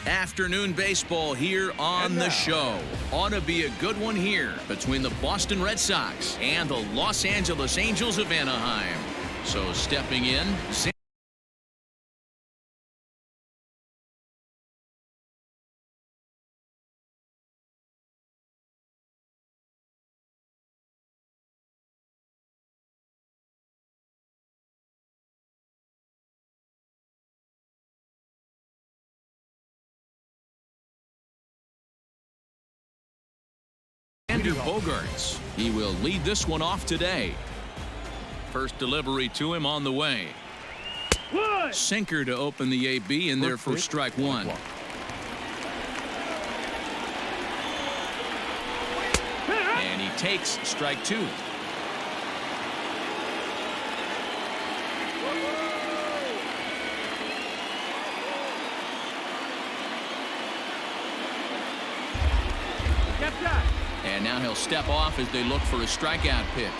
Afternoon baseball here on the show. Ought to be a good one here between the Boston Red Sox and the Los Angeles Angels of Anaheim. So stepping in, Xander Bogaerts. He will lead this one off today. First delivery to him on the way. Sinker to open the AB in there for strike one. And he takes strike two. And now he'll step off as they look for a strikeout pitch.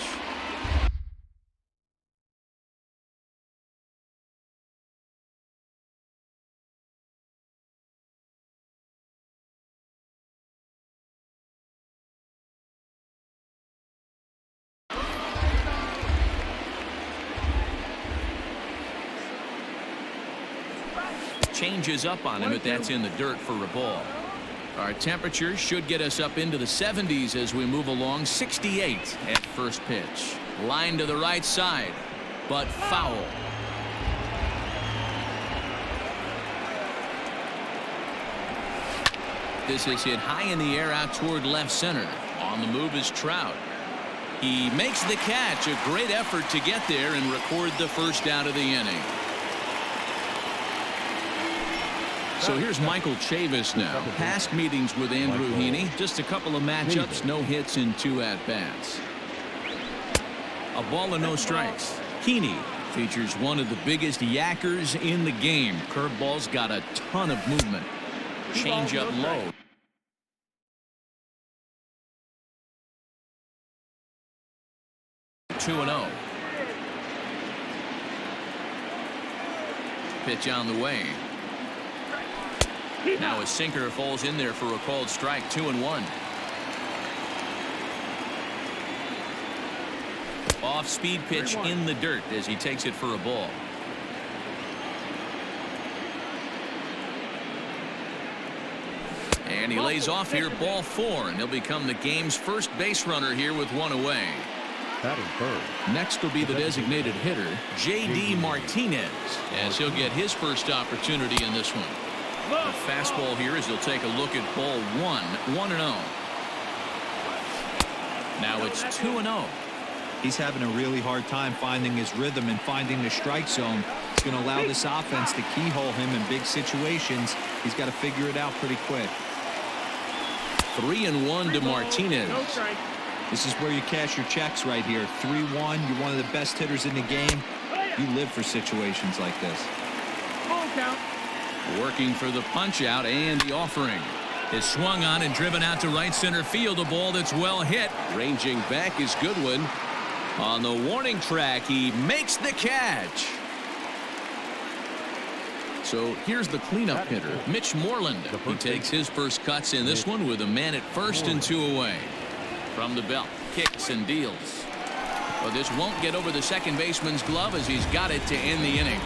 Changes up on him, but that's in the dirt for a ball. Our temperatures should get us up into the 70s as we move along. 68 at first pitch. Line to the right side, but foul. This is hit high in the air out toward left center. On the move is Trout. He makes the catch. A great effort to get there and record the first out of the inning. So here's Michael Chavis now. Past meetings with Andrew Heaney. Just a couple of matchups, no hits in 2 at-bats. A ball and no strikes. Heaney features one of the biggest yackers in the game. Curveball's got a ton of movement. Change up low. Two 2-0. Pitch on the way. Now a sinker falls in there for a called strike. 2-1. Off speed pitch in the dirt as he takes it for a ball. And he lays off here. Ball 4, and he'll become the game's first base runner here with one away. Next will be the designated hitter, J.D. Martinez, as he'll get his first opportunity in this one. The fastball here as he'll take a look at ball 1. 1-0. Now it's 2-0. He's having a really hard time finding his rhythm and finding the strike zone. It's going to allow this offense to keyhole him in big situations. He's got to figure it out pretty quick. 3-1 to Martinez. This is where you cash your checks right here. 3-1. You're one of the best hitters in the game. You live for situations like this. Full count. Working for the punch out, and the offering is swung on and driven out to right center field. A ball that's well hit. Ranging back is Goodwin. On the warning track, he makes the catch. So here's the cleanup hitter, Mitch Moreland. He takes his first cuts in this one with a man at first and 2 away. From the belt, kicks and deals. But this won't get over the second baseman's glove as he's got it to end the inning.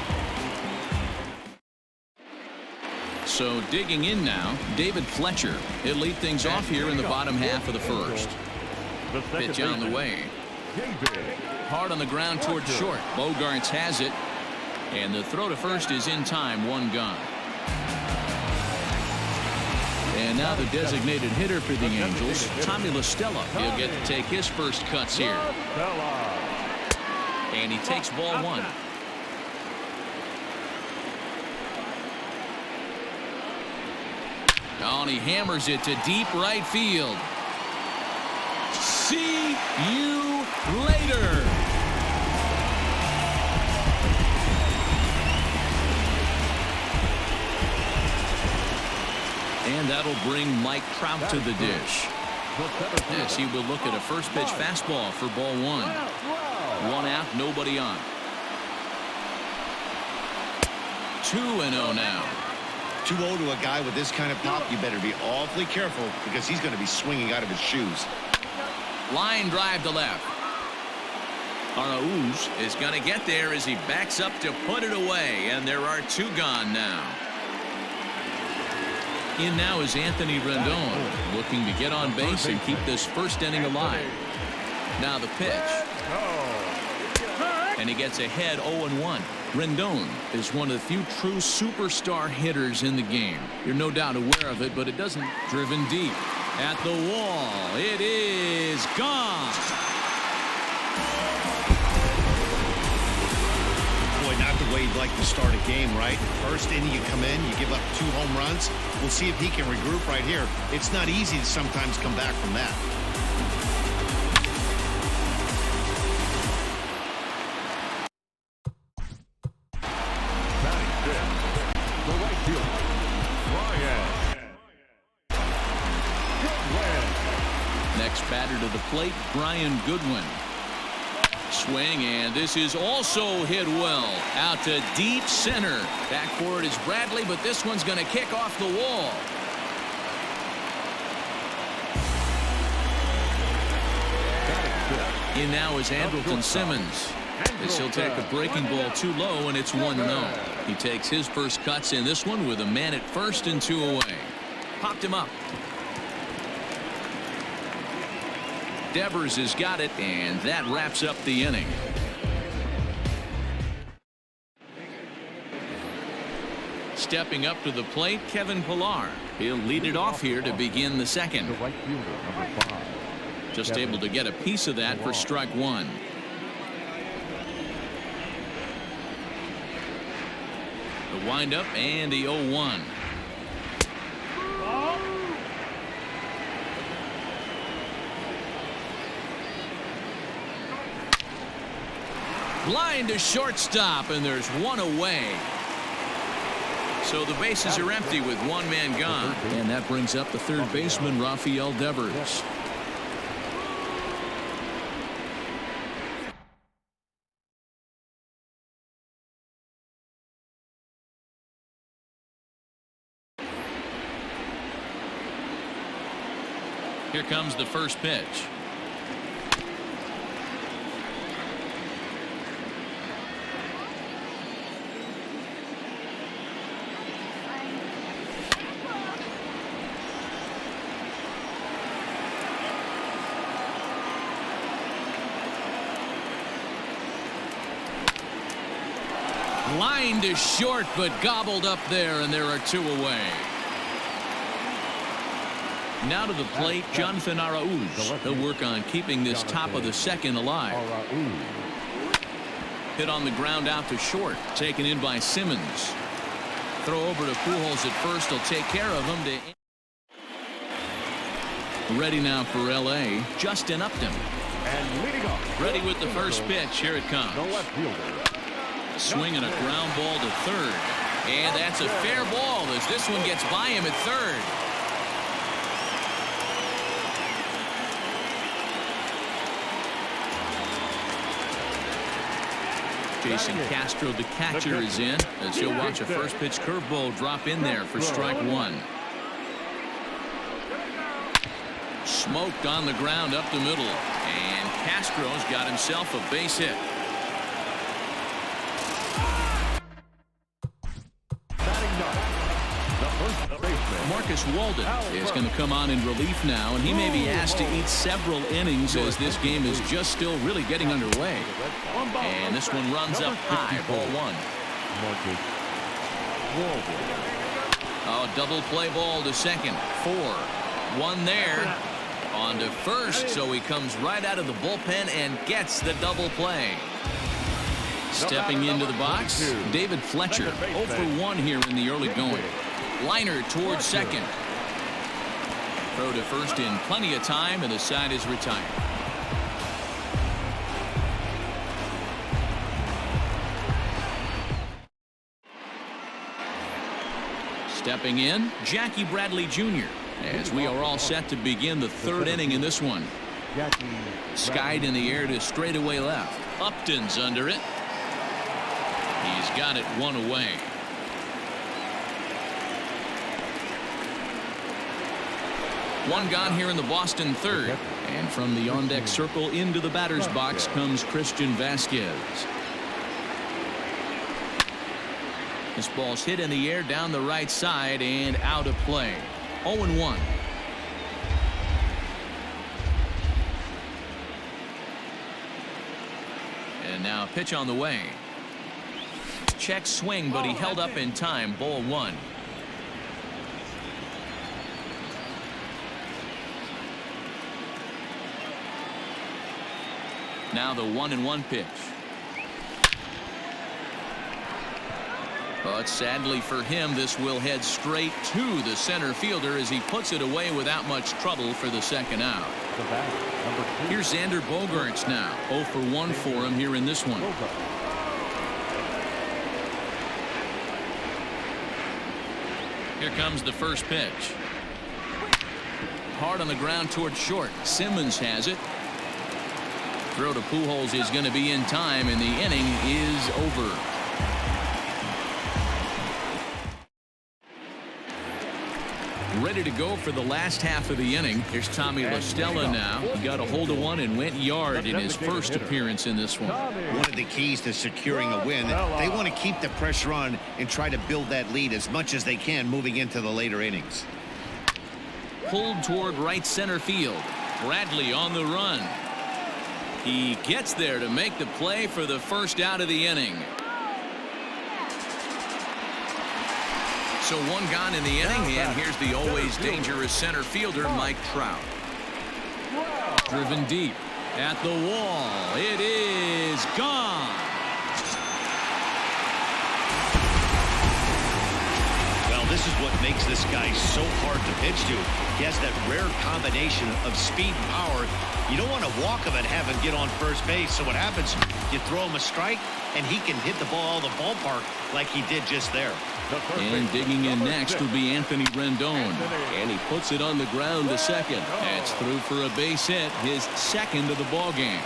So digging in now, David Fletcher. He'll lead things off here in the bottom half of the first. Pitch on the way. Hard on the ground toward short. Bogaerts has it. And the throw to first is in time. 1 gone. And now the designated hitter for the Angels, Tommy La Stella. He'll get to take his first cuts here. And he takes ball 1. Oh, and he hammers it to deep right field. See you later. And that'll bring Mike Trout to the dish. Yes, he will look at a first pitch fastball for ball 1. 1 out, nobody on. 2-0 now. 2-0 to a guy with this kind of pop, you better be awfully careful because he's going to be swinging out of his shoes. Line drive to left. Arauz is going to get there as he backs up to put it away, and there are 2 gone now. In now is Anthony Rendon, looking to get on base and keep this first inning alive. Now the pitch. And he gets ahead 0-1. Rendon is one of the few true superstar hitters in the game. You're no doubt aware of it, but it doesn't. Driven deep at the wall. It is gone. Boy, not the way you'd like to start a game, right? First inning, you come in, you give up 2 home runs. We'll see if he can regroup right here. It's not easy to sometimes come back from that. Next batter to the plate, Brian Goodwin. Swing, and this is also hit well. Out to deep center. Back for it is Bradley, but this one's going to kick off the wall. In now is Andrelton Simmons. As he'll take a breaking ball too low, and it's 1-0. He takes his first cuts in this one with a man at first and 2 away. Popped him up. Devers has got it, and that wraps up the inning. Stepping up to the plate, Kevin Pillar. He'll lead it off here to begin the second. The right fielder, number 5. Just able to get a piece of that for strike 1. The windup and the 0-1. Line to shortstop, and there's 1 away. So the bases are empty with 1 man gone. And that brings up the third baseman, Rafael Devers. Here comes the first pitch. Line to short, but gobbled up there, and there are 2 away. Now to the plate, Jonathan Arauz. He'll work on keeping this top of the second alive. Hit on the ground out to short. Taken in by Simmons. Throw over to Pujols at first. He'll take care of him. Ready now for L.A., Justin Upton. And leading off. Ready with the first pitch. Here it comes. The left fielder. Swinging a ground ball to third. And that's a fair ball as this one gets by him at third. Jason Castro, the catcher, is in as he'll watch a first pitch curveball drop in there for strike 1. Smoked on the ground up the middle, and Castro's got himself a base hit. Marcus Walden is going to come on in relief now, and he may be asked to eat several innings as this game is just still really getting underway. And this one runs up high, ball 1. Oh, double play ball to second. 4. 1 there. On to first, so he comes right out of the bullpen and gets the double play. Stepping into the box, David Fletcher, 0 for 1 here in the early going. Liner towards second. Throw to first in plenty of time, and the side is retired. Stepping in, Jackie Bradley Jr. as we are all set to begin the third inning in this one. Skied in the air to straightaway left. Upton's under it. He's got it 1 away. One gone here in the Boston third. And from the on-deck circle into the batter's box comes Christian Vasquez. This ball's hit in the air down the right side and out of play. 0-1. And now pitch on the way. Check swing, but he held up in time. Ball 1. Now the 1-1 pitch. But sadly for him, this will head straight to the center fielder as he puts it away without much trouble for the second out. Here's Xander Bogaerts now. 0 for 1 for him here in this one. Here comes the first pitch. Hard on the ground towards short. Simmons has it. Throw to Pujols is going to be in time, and the inning is over. Ready to go for the last half of the inning. Here's Tommy La Stella now. He got a hold of one and went yard in his first appearance in this one. One of the keys to securing a win, they want to keep the pressure on and try to build that lead as much as they can moving into the later innings. Pulled toward right center field. Bradley on the run. He gets there to make the play for the first out of the inning. So one gone in the inning, and here's the always dangerous center fielder, Mike Trout. Driven deep at the wall. It is gone. Well, this is what makes this guy so hard to pitch to. He has that rare combination of speed and power. You don't want to walk him and have him get on first base. So what happens, you throw him a strike, and he can hit the ball the ballpark like he did just there. And digging in next will be Anthony Rendon. And he puts it on the ground to second. That's through for a base hit, his second of the ball game.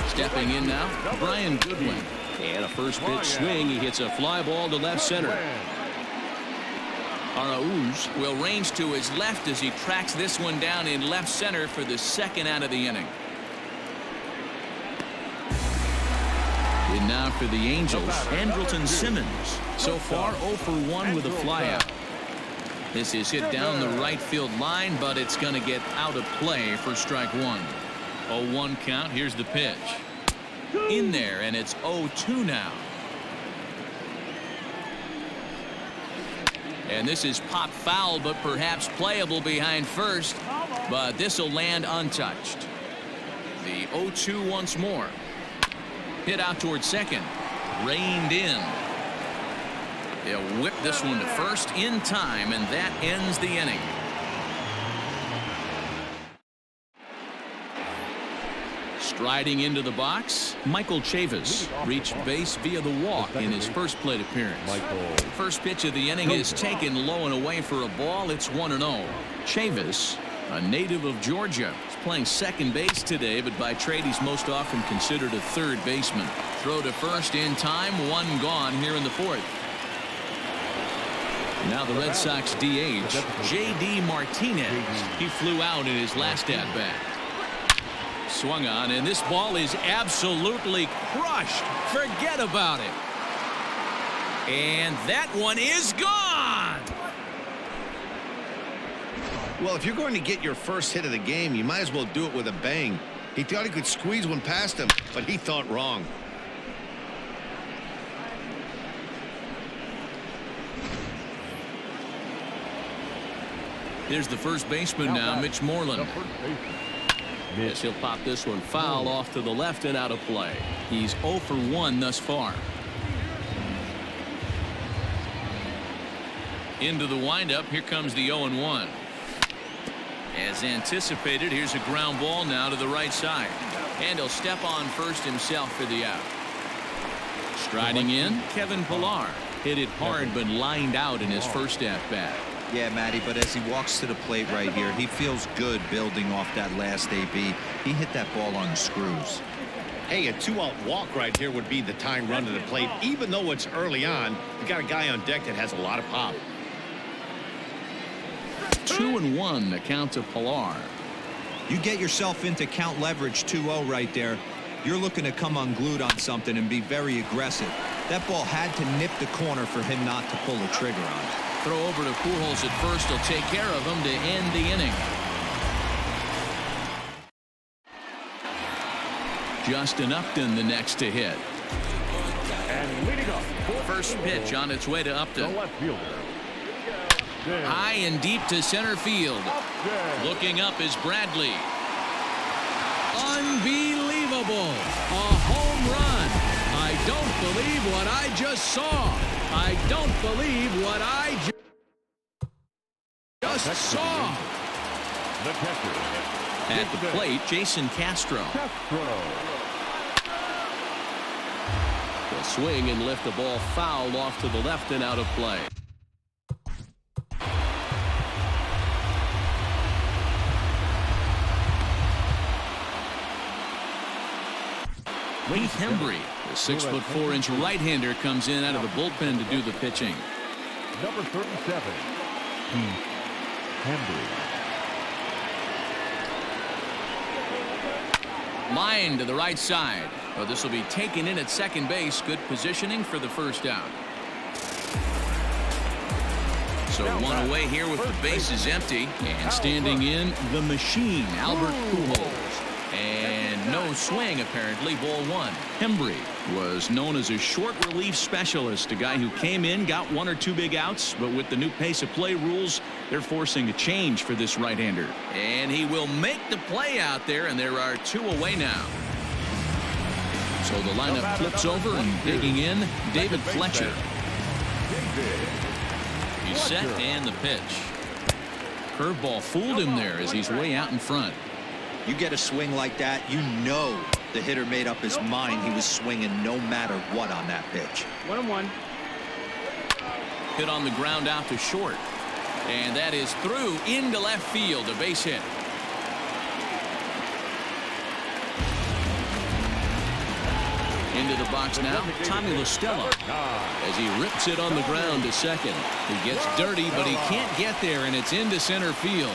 Stepping in now, Brian Goodwin. And a first pitch swing. He hits a fly ball to left center. Arauz will range to his left as he tracks this one down in left center for the second out of the inning. And now for the Angels, Andrelton Simmons. So far 0 for 1 with a flyout. This is hit down the right field line, but it's going to get out of play for strike 1. 0-1 count. Here's the pitch. In there, and it's 0-2 now. And this is pop foul, but perhaps playable behind first. But this will land untouched. The 0-2 once more. Hit out towards second. Reined in. They'll whip this one to first in time, and that ends the inning. Striding into the box, Michael Chavis reached base via the walk in his first plate appearance. First pitch of the inning is taken low and away for a ball. It's 1-0. Chavis, a native of Georgia, is playing second base today, but by trade he's most often considered a third baseman. Throw to first in time, one gone here in the fourth. Now the Red Sox DH, J.D. Martinez. He flew out in his last at-bat. Swung on, and this ball is absolutely crushed. Forget about it. And that one is gone. Well, if you're going to get your first hit of the game, you might as well do it with a bang. He thought he could squeeze one past him, but he thought wrong. Here's the first baseman now, Mitch Moreland. Yes, he'll pop this one foul off to the left and out of play. He's 0 for 1 thus far. Into the windup. Here comes the 0-1. As anticipated, here's a ground ball now to the right side. And he'll step on first himself for the out. Striding in, Kevin Pillar. Hit it hard but lined out in his first at-bat. Yeah, Matty, but as he walks to the plate right here, he feels good building off that last AB. He hit that ball on the screws. Hey, a 2-out walk right here would be the time run to the plate. Even though it's early on, you got a guy on deck that has a lot of pop. 2-1 the count to Pilar. You get yourself into count leverage 2-0 right there. You're looking to come unglued on something and be very aggressive. That ball had to nip the corner for him not to pull the trigger on it. Throw over to Pujols at first. He'll take care of him to end the inning. Justin Upton the next to hit. And leading off. First pitch on its way to The Upton. left fielder. There. High and deep to center field. Upton. Looking up is Bradley. Unbelievable. A home run. I don't believe what I just saw. I don't believe what I just saw. The catcher. At the plate, Jason Castro. Castro. Will swing and lift the ball foul off to the left and out of play. Heath Hembree, the 6'4" right-hander, comes in out of the bullpen to do the pitching. Number 37. Heath Hembree. Line to the right side. Oh, this will be taken in at second base. Good positioning for the first out. So one away here with the bases empty. And standing in the machine, Albert Pujols. And no swing, apparently. Ball one. Hembree was known as a short relief specialist, a guy who came in, got one or two big outs, but with the new pace of play rules, they're forcing a change for this right-hander. And he will make the play out there, and there are two away now. So the lineup flips over, and digging in, David Fletcher. He's set, and the pitch. Curveball fooled him there as he's way out in front. You get a swing like that, you know the hitter made up his mind he was swinging no matter what on that pitch. 1-1. Hit on the ground out to short. And that is through into left field, a base hit. Into the box now, Tommy La Stella, as he rips it on the ground to second. He gets dirty, but he can't get there, and it's into center field.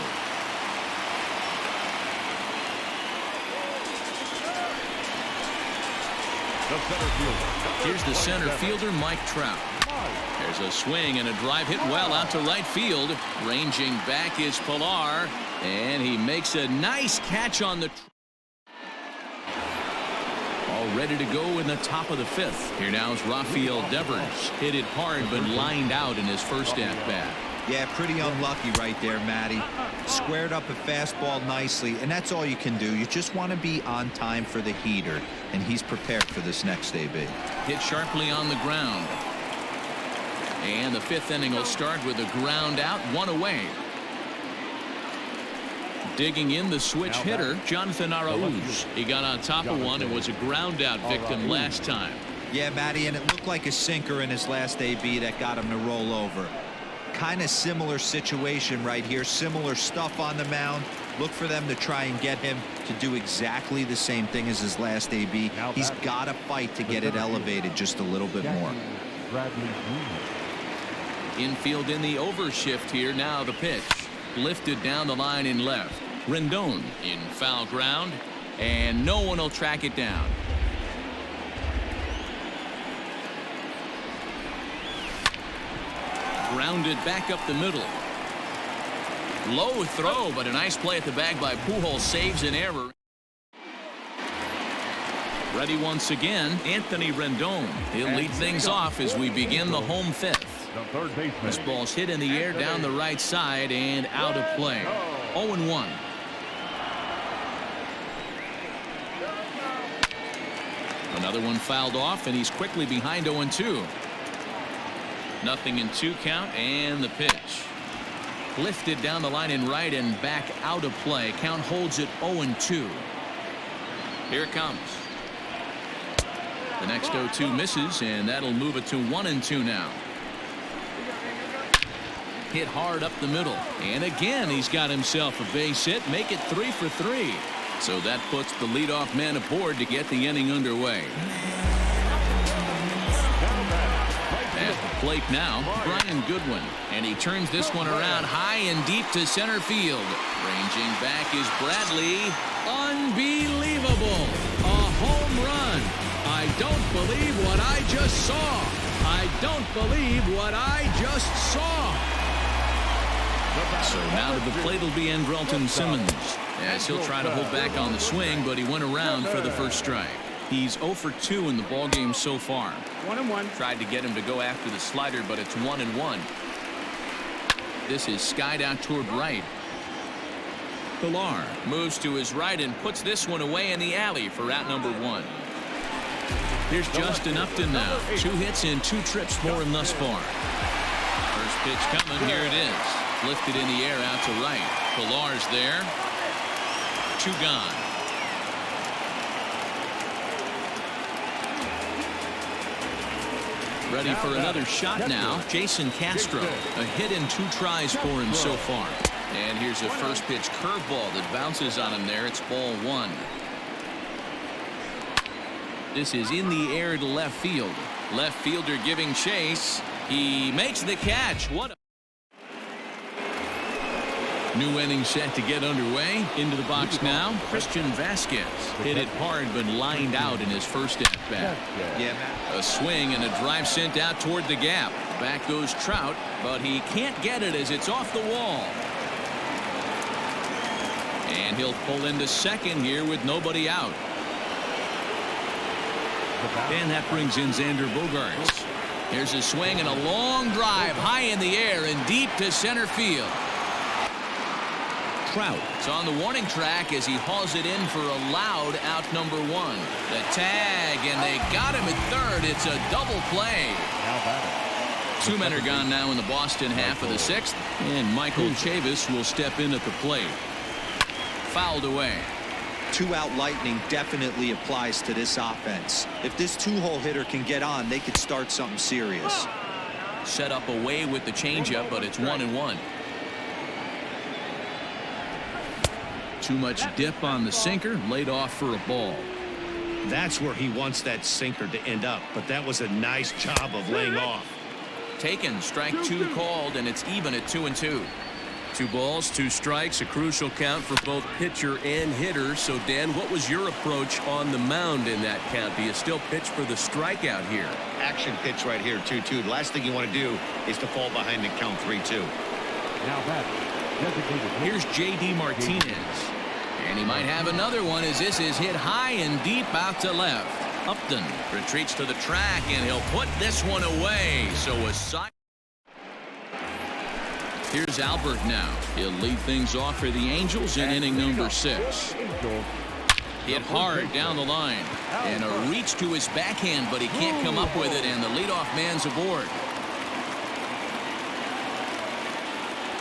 Here's the center fielder, Mike Trout. There's a swing and a drive hit well out to right field. Ranging back is Pilar, and he makes a nice catch on the. All ready to go in the top of the fifth. Here now is Rafael Devers. Hit it hard, but lined out in his first at-bat. Yeah, pretty unlucky right there, Matty. Squared up a fastball nicely, and that's all you can do. You just want to be on time for the heater, and he's prepared for this next AB. Hit sharply on the ground. And the fifth inning will start with a ground out, one away. Digging in the switch hitter, Jonathan Arauz. He got on top of one and was a ground out victim last time. Yeah, Matty, and it looked like a sinker in his last AB that got him to roll over. Kind of similar situation right here. Similar stuff on the mound. Look for them to try and get him to do exactly the same thing as his last AB. He's got to fight to get it elevated just a little bit more. Infield in the overshift here. Now the pitch. Lifted down the line in left. Rendon in foul ground, and no one will track it down. Grounded back up the middle. Low throw, but a nice play at the bag by Pujols. Saves an error. Ready once again, Anthony Rendon. He'll lead things off as we begin the home fifth. This ball's hit in the air down the right side and out of play. 0-1. Another one fouled off, and he's quickly behind 0-2. Nothing in 2 count, and the pitch. Lifted down the line in right and back out of play. Count holds it 0-2. Here it comes. The next 0-2 misses, and that'll move it to 1-2 now. Hit hard up the middle, and again he's got himself a base hit. Make it 3 for 3. So that puts the leadoff man aboard to get the inning underway. At the plate now, Brian Goodwin. And he turns this one around high and deep to center field. Ranging back is Bradley. Unbelievable. A home run. I don't believe what I just saw. I don't believe what I just saw. So now to the plate will be Andrelton Simmons. As he'll try to hold back on the swing, but he went around for the first strike. He's 0 for 2 in the ballgame so far. 1-1. Tried to get him to go after the slider, but it's 1-1. This is skied out toward right. Pilar moves to his right and puts this one away in the alley for out number 1. Here's Justin Upton now. 2 hits and 2 trips for him thus far. First pitch coming. Here it is. Lifted in the air out to right. Pilar's there. 2 gone. Ready for another shot now. Jason Castro. A hit and 2 tries for him so far. And here's a first pitch curveball that bounces on him there. It's ball 1. This is in the air to left field. Left fielder giving chase. He makes the catch. What a new inning set to get underway. Into the box now. Christian Vasquez hit it hard but lined out in his first at bat. Yeah, Matt. A swing and a drive sent out toward the gap. Back goes Trout, but he can't get it as it's off the wall. And he'll pull into second here with nobody out. And that brings in Xander Bogaerts. Here's a swing and a long drive high in the air and deep to center field. Trout is on the warning track as he hauls it in for a loud out number 1. The tag, and they got him at third. It's a double play. 2 men are gone now in the Boston half of the 6th, and Michael Chavis will step in at the plate. Fouled away. 2-out lightning definitely applies to this offense. If this 2-hole hitter can get on, they could start something serious. Set up away with the changeup, but it's 1-1. Too much dip on the sinker, laid off for a ball. That's where he wants that sinker to end up, but that was a nice job of laying off. Taken, strike 2 called, and it's even at 2-2. 2 balls, 2 strikes, a crucial count for both pitcher and hitter. So, Dan, what was your approach on the mound in that count? Do you still pitch for the strikeout here? Action pitch right here, 2-2. The last thing you want to do is to fall behind and count 3-2. Now back. Here's J.D. Martinez. And he might have another one as this is hit high and deep out to left. Upton retreats to the track, and he'll put this one away. So a side. Here's Albert now. He'll lead things off for the Angels in inning number 6. Hit hard down the line. And a reach to his backhand, but he can't come up with it, and the leadoff man's aboard.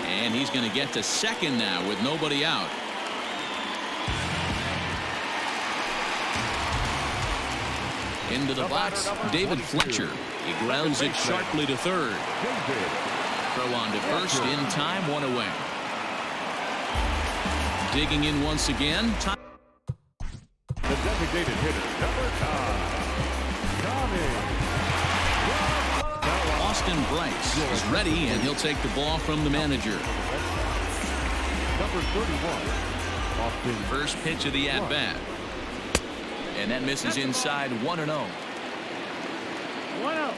And he's going to get to second now with nobody out. Into the box, David Fletcher. He grounds it sharply to third. Throw on to first in time, 1 away. Digging in once again. The designated hitter, number 9, Tommy. Austin Bryce is ready, and he'll take the ball from the manager. Number 31, Austin. First pitch of the at-bat. And that misses inside 1-0. 1-0.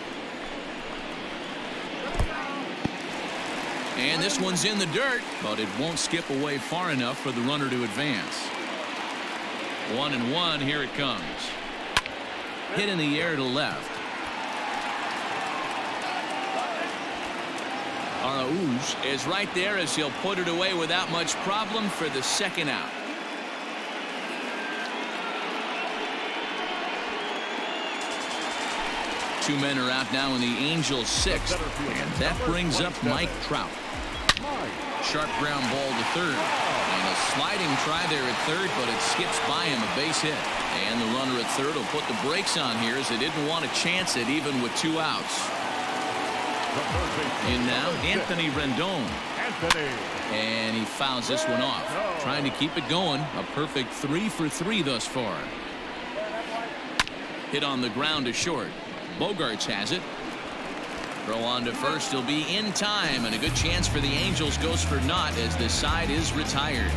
And this one's in the dirt, but it won't skip away far enough for the runner to advance. 1-1, here it comes. Hit in the air to left. Arauz is right there as he'll put it away without much problem for the second out. Two men are out now in the Angels 6th, and that brings up Mike Trout. Sharp ground ball to third, and a sliding try there at third, but it skips by him, a base hit. And the runner at third will put the brakes on here as they didn't want to chance it even with 2 outs. The third baseman. In now, Anthony Rendon. Anthony. And he fouls this one off. Trying to keep it going. A perfect 3 for 3 thus far. Hit on the ground to short. Bogarts has it. Throw on to first. He'll be in time. And a good chance for the Angels goes for naught as this side is retired.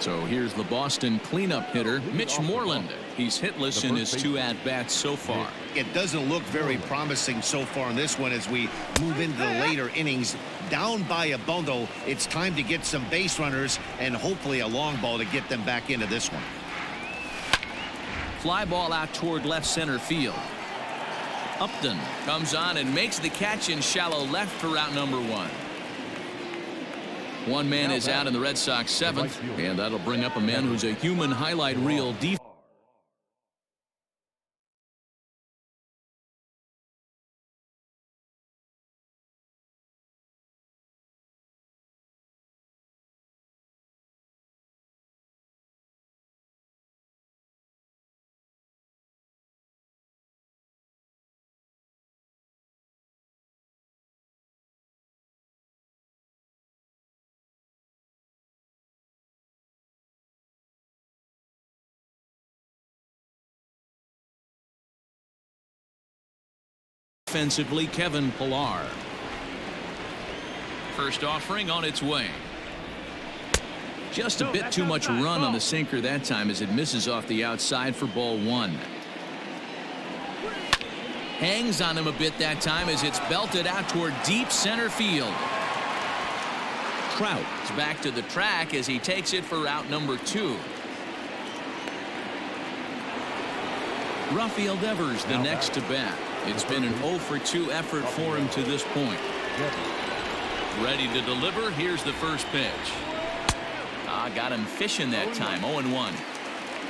So here's the Boston cleanup hitter, Mitch Moreland. He's hitless in his 2 at-bats so far. It doesn't look very promising so far in this one as we move into the later innings. Down by a bundle, it's time to get some base runners and hopefully a long ball to get them back into this one. Fly ball out toward left center field. Upton comes on and makes the catch in shallow left for out number 1. One man is out in the Red Sox 7th, and that'll bring up a man who's a human highlight reel defensively, Kevin Pillar. First offering on its way. Just a bit too much run on the sinker that time as it misses off the outside for ball 1. Hangs on him a bit that time as it's belted out toward deep center field. Trout is back to the track as he takes it for out number 2. Rafael Devers the next to bat. It's been an 0 for 2 effort for him to this point. Ready to deliver. Here's the first pitch. Got him fishing that time. 0-1.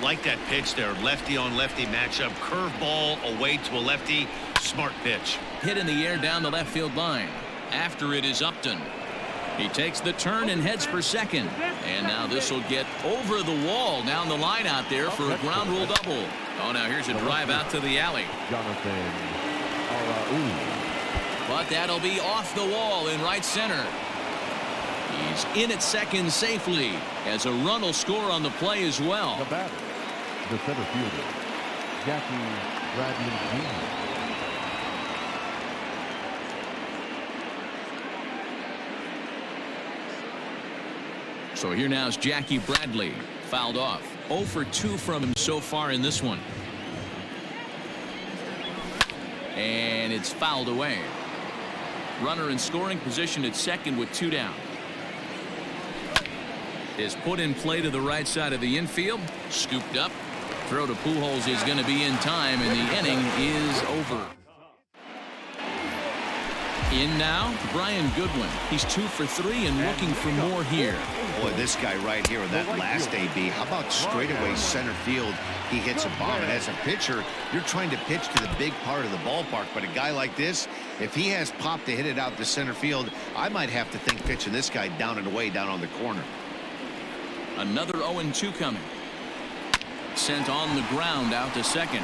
Like that pitch there. Lefty on lefty matchup. Curveball away to a lefty. Smart pitch. Hit in the air down the left field line. After it is Upton. He takes the turn and heads for second. And now this will get over the wall down the line out there for a ground rule double. Oh, now here's a drive out to the alley. Jonathan. But that'll be off the wall in right center. He's in at second safely as a run will score on the play as well. The batter, the center fielder, Jackie Bradley Jr. So here now is Jackie Bradley. Fouled off. 0 for 2 from him so far in this one. And it's fouled away. Runner in scoring position at second with 2 down. Is put in play to the right side of the infield. Scooped up. Throw to Pujols is going to be in time, and the inning is over. In now, Brian Goodwin. He's 2 for 3 and looking for more here. Boy, this guy right here in that last AB. How about straightaway center field? He hits a bomb, and as a pitcher, you're trying to pitch to the big part of the ballpark. But a guy like this, if he has pop to hit it out to center field, I might have to think pitching this guy down and away down on the corner. Another 0-2 coming. Sent on the ground out to second.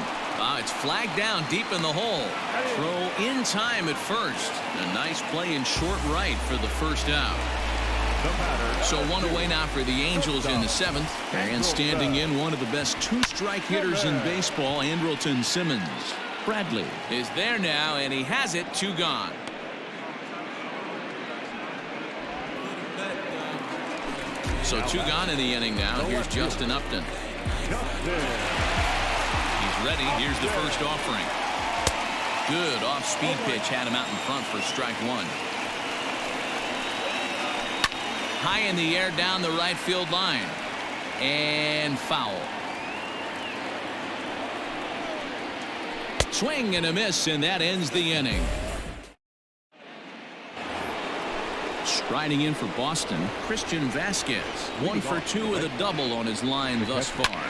It's flagged down deep in the hole. Throw in time at first. A nice play in short right for the first out. So 1 away now for the Angels in the 7th. And standing in, one of the best 2-strike hitters in baseball, Andrelton Simmons. Bradley is there now, and he has it. 2 gone. So 2 gone in the inning now. Here's Justin Upton. He's ready. Here's the first offering. Good off-speed pitch. Had him out in front for strike 1. High in the air down the right field line. And foul. Swing and a miss, and that ends the inning. Striding in for Boston, Christian Vasquez. 1 for 2 with a double on his line thus far.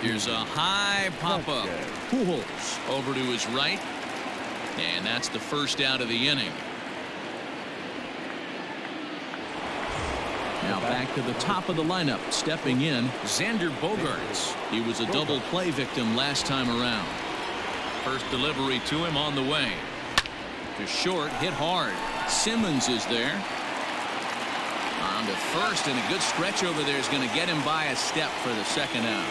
Here's a high pop-up. Pujols over to his right. And that's the first out of the inning. Now back to the top of the lineup. Stepping in, Xander Bogaerts. He was a double play victim last time around. First delivery to him on the way. To short, hit hard. Simmons is there. On to first, and a good stretch over there is going to get him by a step for the second out.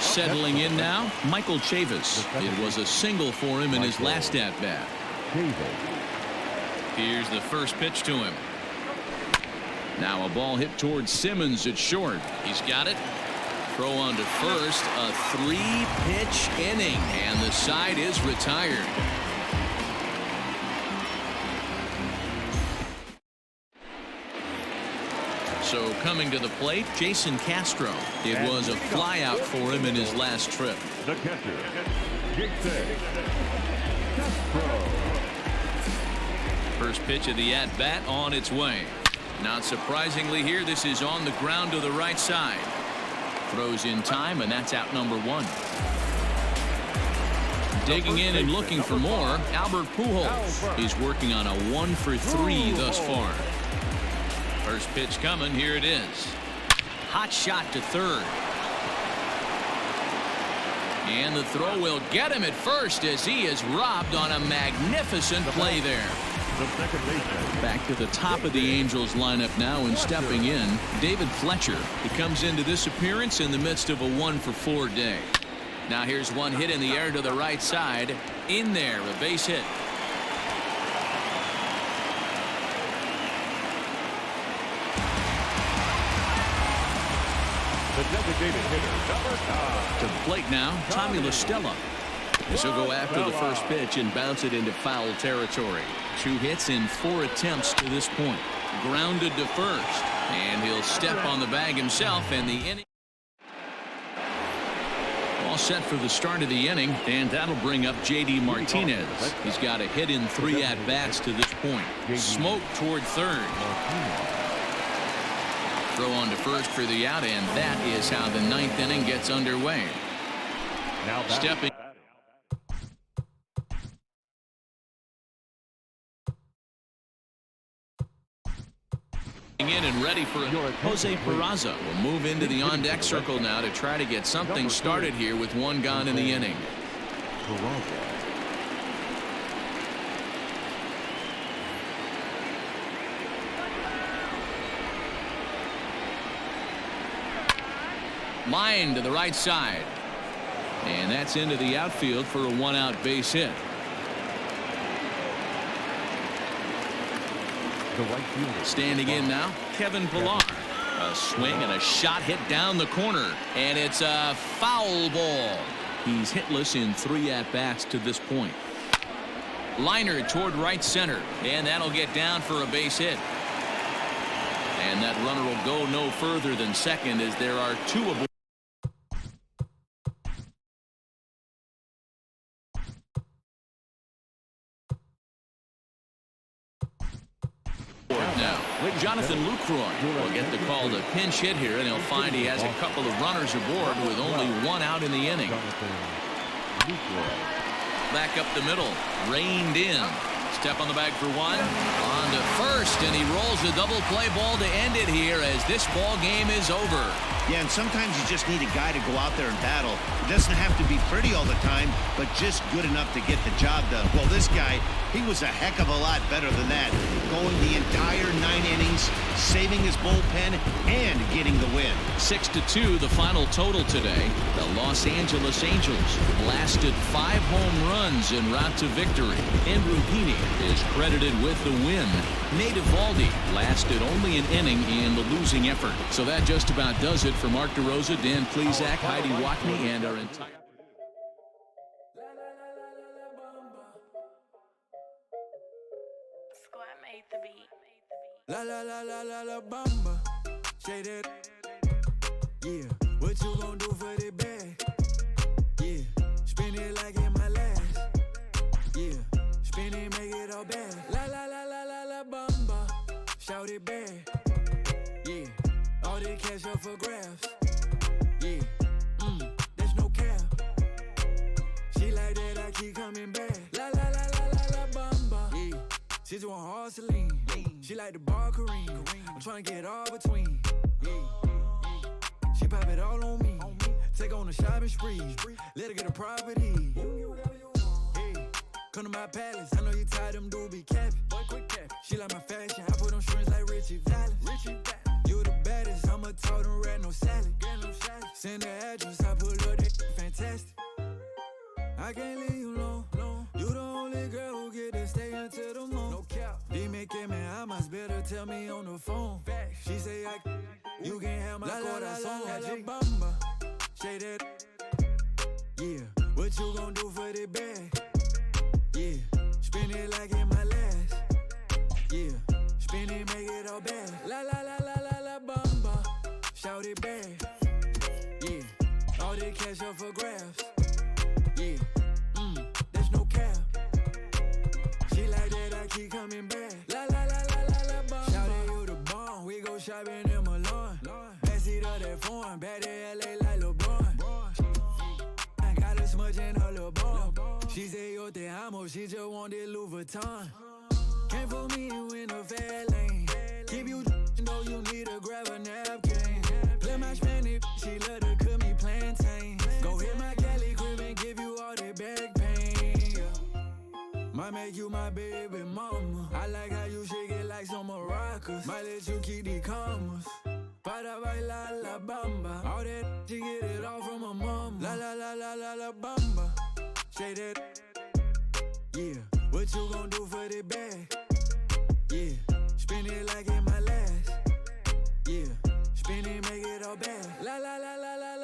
Settling in now, Michael Chavis. It was a single for him in his last at-bat. Here's the first pitch to him. Now a ball hit towards Simmons at short. He's got it. Throw on to first. A 3-pitch inning, and the side is retired. So coming to the plate, Jason Castro. It was a flyout for him in his last trip. The catcher, Jason Castro. First pitch of the at-bat on its way. Not surprisingly here, this is on the ground to the right side. Throws in time, and that's out number 1. Digging in and looking for more, Albert Pujols. He's working on a 1-for-3 thus far. First pitch coming, here it is. Hot shot to third. And the throw will get him at first as he is robbed on a magnificent play there. Back to the top of the Angels lineup now, and stepping in, David Fletcher. He comes into this appearance in the midst of a 1-for-4 day. Now here's one hit in the air to the right side. In there, a base hit. The designated hitter, number 9. To the plate now, Tommy La Stella. As he'll go after the first pitch and bounce it into foul territory. 2 hits in 4 attempts to this point. Grounded to first, and he'll step on the bag himself, and the inning all set for the start of the inning, and that'll bring up J.D. Martinez. He's got a hit in 3 at-bats to this point. Smoke toward third. Throw on to first for the out, and that is how the 9th inning gets underway. Now Stepping in and ready for Jose Peraza. Will move into the on-deck circle now to try to get something started here with 1 gone in the inning. Line to the right side. And that's into the outfield for a 1-out base hit. Standing in now, Kevin Pillar. A swing and a shot hit down the corner. And it's a foul ball. He's hitless in 3 at-bats to this point. Liner toward right center. And that'll get down for a base hit. And that runner will go no further than second as there are 2 aboard. Now, Jonathan Lucroy will get the call to pinch hit here, and he'll find he has a couple of runners aboard with only 1 out in the inning. Back up the middle, reined in. Step on the bag for 1. On to first, and he rolls a double play ball to end it here as this ball game is over. Yeah, and sometimes you just need a guy to go out there and battle. It doesn't have to be pretty all the time, but just good enough to get the job done. Well, this guy, he was a heck of a lot better than that. Going the entire 9 innings, saving his bullpen, and getting the win. 6-2, the final total today. The Los Angeles Angels blasted 5 home runs en route to victory. Andrew Heaney is credited with the win. Nate Eovaldi lasted only an inning in the losing effort. So that just about does it for Mark DeRosa, Dan Plesac, Heidi Watney, and our entire... Squad made the beat. La la la la la la bamba. Shaded. Yeah. What you gonna do for the bag? Yeah. Spin it like in my last. Yeah. Spin it, make it all bad. La la la la la la bamba. Shout it bad. Yeah. All the cash up for grabs. Yeah. There's no cap. She like that, I keep coming back. La la la la la la bamba. Yeah. She just want hard Celine. She like the bar Kareem. I'm tryna get all between. She pop it all on me. Take on a shopping spree. Let her get a property. Hey, come to my palace. I know you tired them dudes be capping. She like my fashion. I put on strings like Richie Valens. You the baddest. I'ma talk them rat, no salad. Send the address. I pull up that fantastic. I can't leave you alone. You the only girl who get to stay until the moon. No cap. Dime que me amas, better tell me on the phone. She say you can't have my corazón. La bamba, shade that. Yeah, what you gon' do for the bag? Yeah, spin it like in my last. Yeah, spin it, make it all bad. La bamba, shout it back. Yeah, all the cash up for grabs. Yeah, there's no cap. She like that, I keep coming back. La bamba. Shout it, you the bomb. We go shopping in Milan. Backseat of that foreign, back to LA like LeBron. I got a smudge in her little bone. She say yo te amo, she just want that Louis Vuitton. Came for me in a fair lane. Keep you know you need to grab a napkin. Play my Spanish, she love to cook me plantain. Go hit my Cali crib and give you all that back pain. Yeah. Might make you my baby mama. I like how you shake it like some maracas. Might let you keep the commas. Para bailar la bamba. All that she get it all from her mama. La bamba. Say that. Yeah, what you gon' do for the bag? Yeah, spin it like in my last. Yeah, spin it, make it all bad. La